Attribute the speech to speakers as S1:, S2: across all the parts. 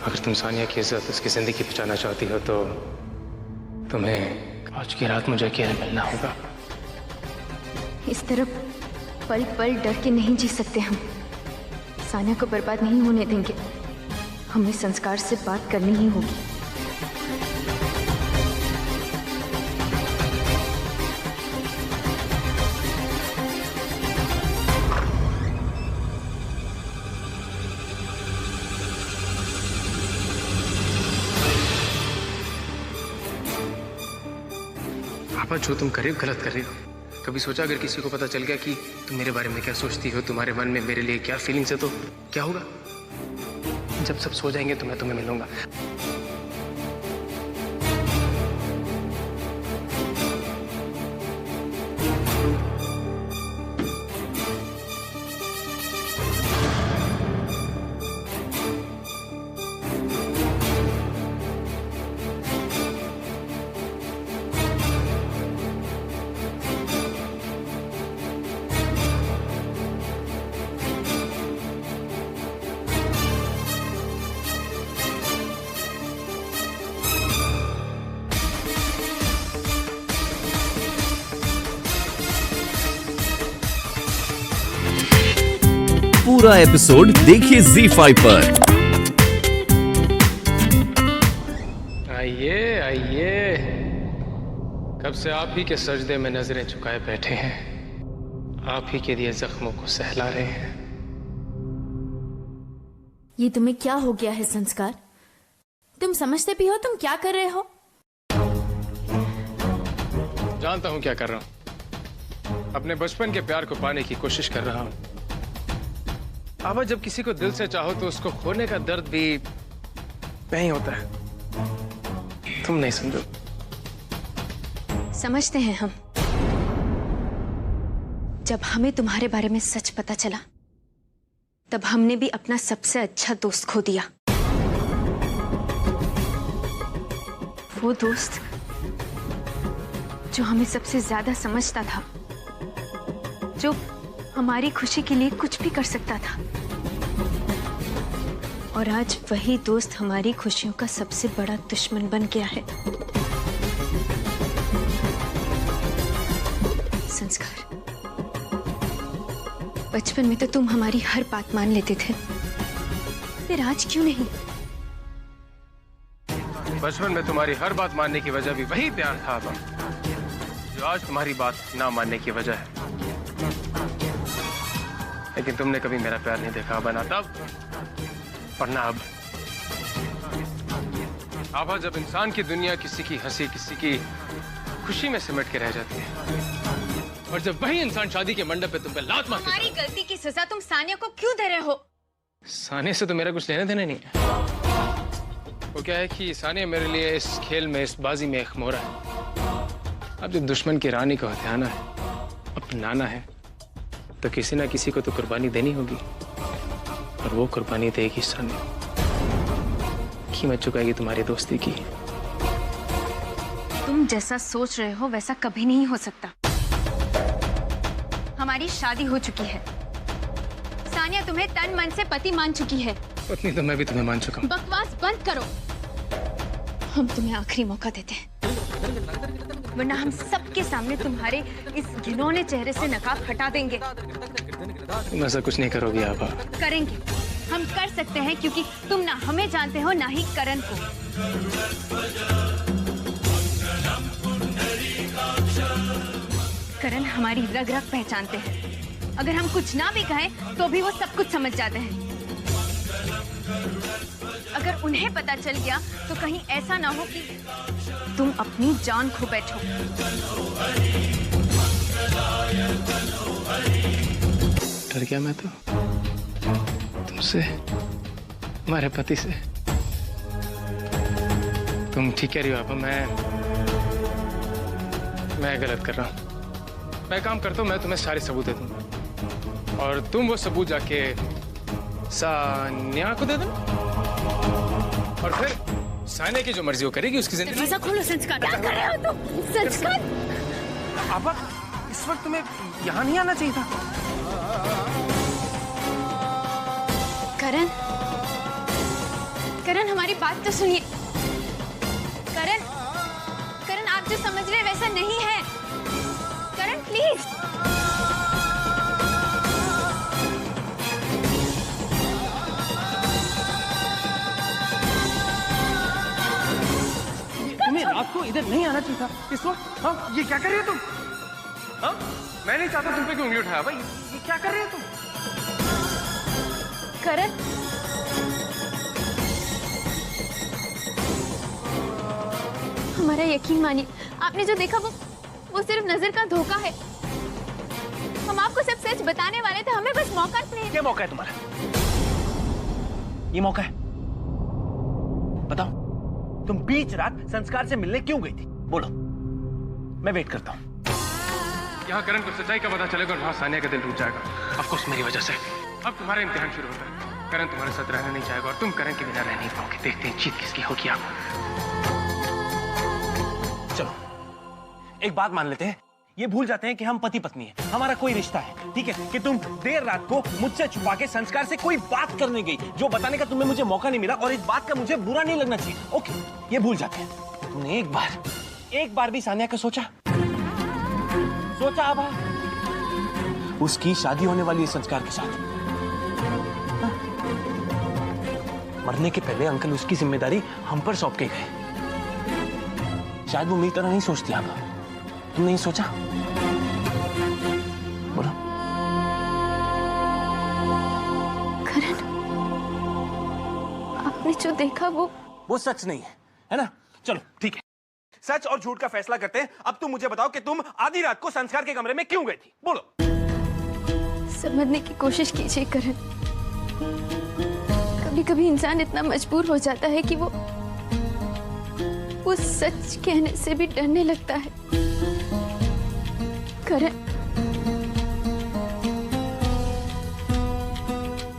S1: अगर तुम सानिया की इज्जत, उसकी जिंदगी बचाना चाहती हो तो तुम्हें आज की रात मुझे अकेले मिलना होगा।
S2: इस तरह पल पल डर के नहीं जी सकते हम। सानिया को बर्बाद नहीं होने देंगे। हमें संस्कार से बात करनी ही होगी।
S1: पापा, जो तुम कर रहे हो गलत कर रहे हो। कभी सोचा अगर किसी को पता चल गया कि तुम मेरे बारे में क्या सोचती हो, तुम्हारे मन में मेरे लिए क्या फीलिंग्स है, तो क्या होगा? जब सब सो जाएंगे तो मैं तुम्हें मिलूंगा।
S3: पूरा एपिसोड देखिए ZEE5 पर।
S1: आइए आइए, कब से आप ही के सजदे में नजरें झुकाए बैठे हैं, आप ही के दिए जख्मों को सहला रहे हैं।
S2: ये तुम्हें क्या हो गया है संस्कार? तुम समझते भी हो तुम क्या कर रहे हो?
S1: जानता हूं क्या कर रहा हूं। अपने बचपन के प्यार को पाने की कोशिश कर रहा हूं। अब जब किसी को दिल से चाहो तो उसको खोने का दर्द भी नहीं होता है। तुम नहीं समझो।
S2: समझते हैं हम। जब हमें तुम्हारे बारे में सच पता चला तब हमने भी अपना सबसे अच्छा दोस्त खो दिया। वो दोस्त जो हमें सबसे ज्यादा समझता था, जो हमारी खुशी के लिए कुछ भी कर सकता था। और आज वही दोस्त हमारी खुशियों का सबसे बड़ा दुश्मन बन गया है। संस्कार, बचपन में तो तुम हमारी हर बात मान लेते थे, फिर आज क्यों नहीं?
S1: बचपन में तुम्हारी हर बात मानने की वजह भी वही प्यार था अबा, जो आज तुम्हारी बात ना मानने की वजह है। लेकिन तुमने कभी मेरा प्यार नहीं देखा अबा, ना तब और ना अब। आभा, जब इंसान की दुनिया किसी की हंसी, किसी की खुशी में सिमट के रह जाती है, और जब वही इंसान शादी के मंडप पे तुम पे लात मारता है।
S2: तुम्हारी गलती की सजा तुम सानिया को क्यों दे रहे हो?
S1: सानिया से तो मेरा कुछ लेना देना नहीं है। वो क्या है कि सानिया मेरे लिए इस खेल में, इस बाजी में एक मोहरा है। अब जब दुश्मन की रानी को हथियाना है, अपनाना है, तो किसी ना किसी को तो कुर्बानी देनी होगी, और वो कुर्बानी देगी सानिया। कीमत चुकाएगी तुम्हारी दोस्ती की।
S2: तुम जैसा सोच रहे हो वैसा कभी नहीं हो सकता। हमारी शादी हो चुकी है। सानिया तुम्हें तन मन से पति मान चुकी है।
S1: उतनी तो मैं भी तुम्हें मान चुका हूँ।
S2: बकवास बंद करो। हम तुम्हें आखिरी मौका देते हैं, वरना हम सबके सामने तुम्हारे इस घिनौने चेहरे से नकाब हटा देंगे।
S1: तुम ऐसा कुछ नहीं करोगी आभा।
S2: करेंगे, हम कर सकते हैं, क्योंकि तुम ना हमें जानते हो ना ही करण को। करण हमारी रग रग पहचानते हैं। अगर हम कुछ ना भी कहें तो भी वो सब कुछ समझ जाते हैं। अगर उन्हें पता चल गया तो कहीं ऐसा ना हो कि तुम अपनी जान खो बैठो।
S1: डर गया मैं तो तुमसे, तुम्हारे पति से। तुम ठीक कह रही हो आपा, मैं गलत कर रहा हूँ। मैं काम करता हूँ, मैं तुम्हें सारे सबूत दे दूंगा, और तुम वो सबूत जाके सानिया को दे देना, और फिर सानिया की जो मर्जी वो करेगी, उसकी जिंदगी।
S2: दरवाजा खोलो संस्कार। क्या कर रहे हो तुम? संस्कार,
S1: आपा, इस वक्त तुम्हें यहाँ नहीं आना चाहिए था।
S2: करण, करण हमारी बात तो सुनिए। करण, करण आप जो समझ रहे हैं वैसा नहीं है। करण प्लीज।
S1: तुम्हें रात को इधर नहीं आना चाहिए था इस वक्त। हाँ, ये क्या कर रहे हो तुम? हाँ, मैं नहीं चाहता तुम पे क्यों उंगली उठाया भाई। ये क्या कर रहे हो तुम?
S2: करण, हमारा यकीन मानिए, आपने जो देखा वो सिर्फ नजर का धोखा है। हम आपको सब सच बताने वाले थे, हमें बस मौका नहीं।
S4: क्या मौका है तुम्हारा? ये मौका है? बताओ, तुम बीच रात संस्कार से मिलने क्यों गई थी? बोलो, मैं वेट करता हूँ।
S1: यहाँ करण को सच्चाई का पता चलेगा और वहाँ सानिया का दिल टूट जाएगा। ऑफ कोर्स मेरी वजह से। अब तुम्हारा इम्तिहान शुरू होता है। करण तुम्हारे साथ रहना नहीं चाहेगा और तुम करण के बिना रह नहीं पाओगे। देखते हैं जीत किसकी होगी। आप
S4: चलो एक बात मान लेते हैं, ये भूल जाते हैं कि हम पति पत्नी हैं, हमारा कोई रिश्ता है, ठीक है? कि तुम देर रात को मुझसे छुपा के संस्कार से कोई बात करने गई जो बताने का तुम्हें मुझे मौका नहीं मिला, और इस बात का मुझे बुरा नहीं लगना चाहिए। ओके, ये भूल जाते हैं। तुमने एक बार भी सानिया का सोचा आभा? उसकी शादी होने वाली है संस्कार के साथ। हाँ? मरने के पहले अंकल उसकी जिम्मेदारी हम पर सौंप के गए। शायद वो मेरी तरह नहीं सोचती। आभा, तुम नहीं सोचा? बोलो।
S2: करण, आपने जो देखा वो
S4: सच नहीं है ना? चलो ठीक है, सच और झूठ का फैसला करते हैं। अब तुम मुझे बताओ कि तुम आधी रात को संस्कार के कमरे में क्यों गई थी? बोलो।
S2: समझने की कोशिश कीजिए करण। कभी कभी इंसान इतना मजबूर हो जाता है कि वो सच कहने से भी डरने लगता है।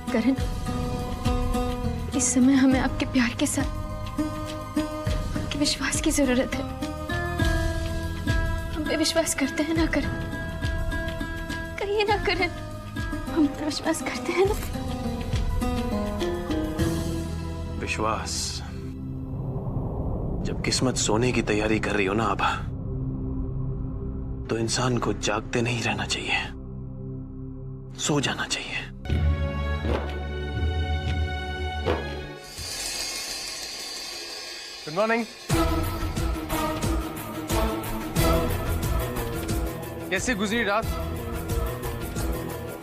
S2: करण, इस समय हमें आपके प्यार के साथ आपके विश्वास की जरूरत है। हम पे विश्वास करते हैं ना करण? कहिए ना करण, हम पर विश्वास करते हैं ना?
S4: विश्वास? जब किस्मत सोने की तैयारी कर रही हो ना आभा, तो इंसान को जागते नहीं रहना चाहिए, सो जाना चाहिए।
S1: Good morning. कैसे गुजरी रात?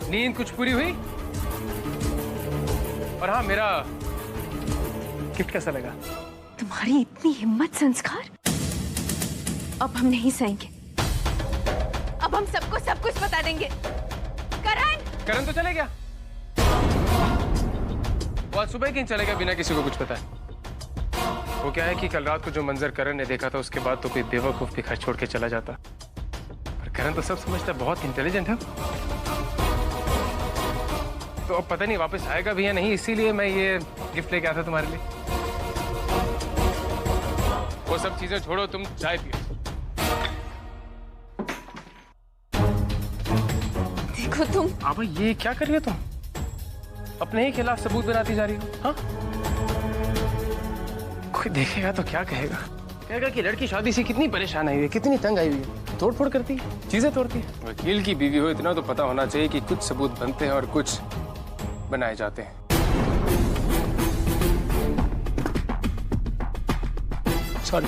S1: नींद कुछ पूरी हुई? और हाँ, मेरा गिफ्ट कैसा लगा?
S2: तुम्हारी इतनी हिम्मत संस्कार! अब हम नहीं सहेंगे। अब हम सबको सब कुछ बता देंगे। करण तो
S1: चले गया। वो आज सुबह कहीं चले गया बिना किसी को कुछ बताए। वो क्या है कि कल रात को जो मंजर करण ने देखा था, उसके बाद तो कोई बेवकूफ भी घर छोड़ के चला जाता। पर करण तो सब समझता, बहुत इंटेलिजेंट है। तो अब पता नहीं वापस आएगा भी या नहीं, इसीलिए मैं ये गिफ्ट लेके आया था तुम्हारे लिए। वो सब चीजें छोड़ो, तुम चाय पियो।
S2: देखो तुम।
S1: अब ये क्या कर रही हो तुम? अपने ही खिलाफ सबूत बनाती जा रही हो। हाँ, कोई देखेगा तो क्या कहेगा? कहेगा कि लड़की शादी से कितनी परेशान आई हुई है, कितनी तंग आई हुई है, तोड़ फोड़ करती है, चीजें तोड़ती है। वकील की बीवी हो, इतना तो पता होना चाहिए कि कुछ सबूत बनते हैं और कुछ बनाए जाते हैं। सॉरी।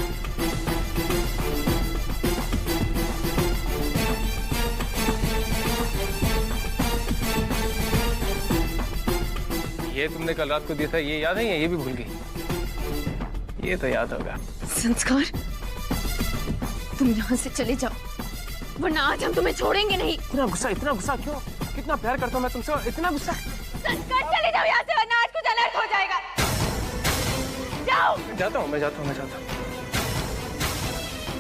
S1: ये तुमने कल रात को दिया था, ये याद है या ये भी भूल गई? ये तो याद होगा।
S2: संस्कार, तुम यहाँ से चले जाओ, वरना आज हम तुम्हें छोड़ेंगे नहीं।
S4: इतना गुस्सा क्यों? कितना प्यार करता हूँ मैं तुमसे, इतना गुस्सा?
S2: संस्कार, चले जाओ यहाँ से, वरना आज कुछ अनर्थ हो जाएगा। जाओ।
S1: मैं जाता हूँ।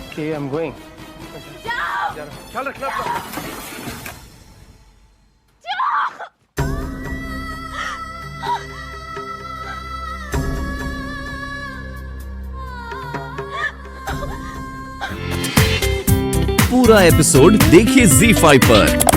S1: Okay, I'm going.
S2: जाओ।
S1: ख्याल रखना अपना।
S3: पूरा एपिसोड देखिए ZEE5 पर।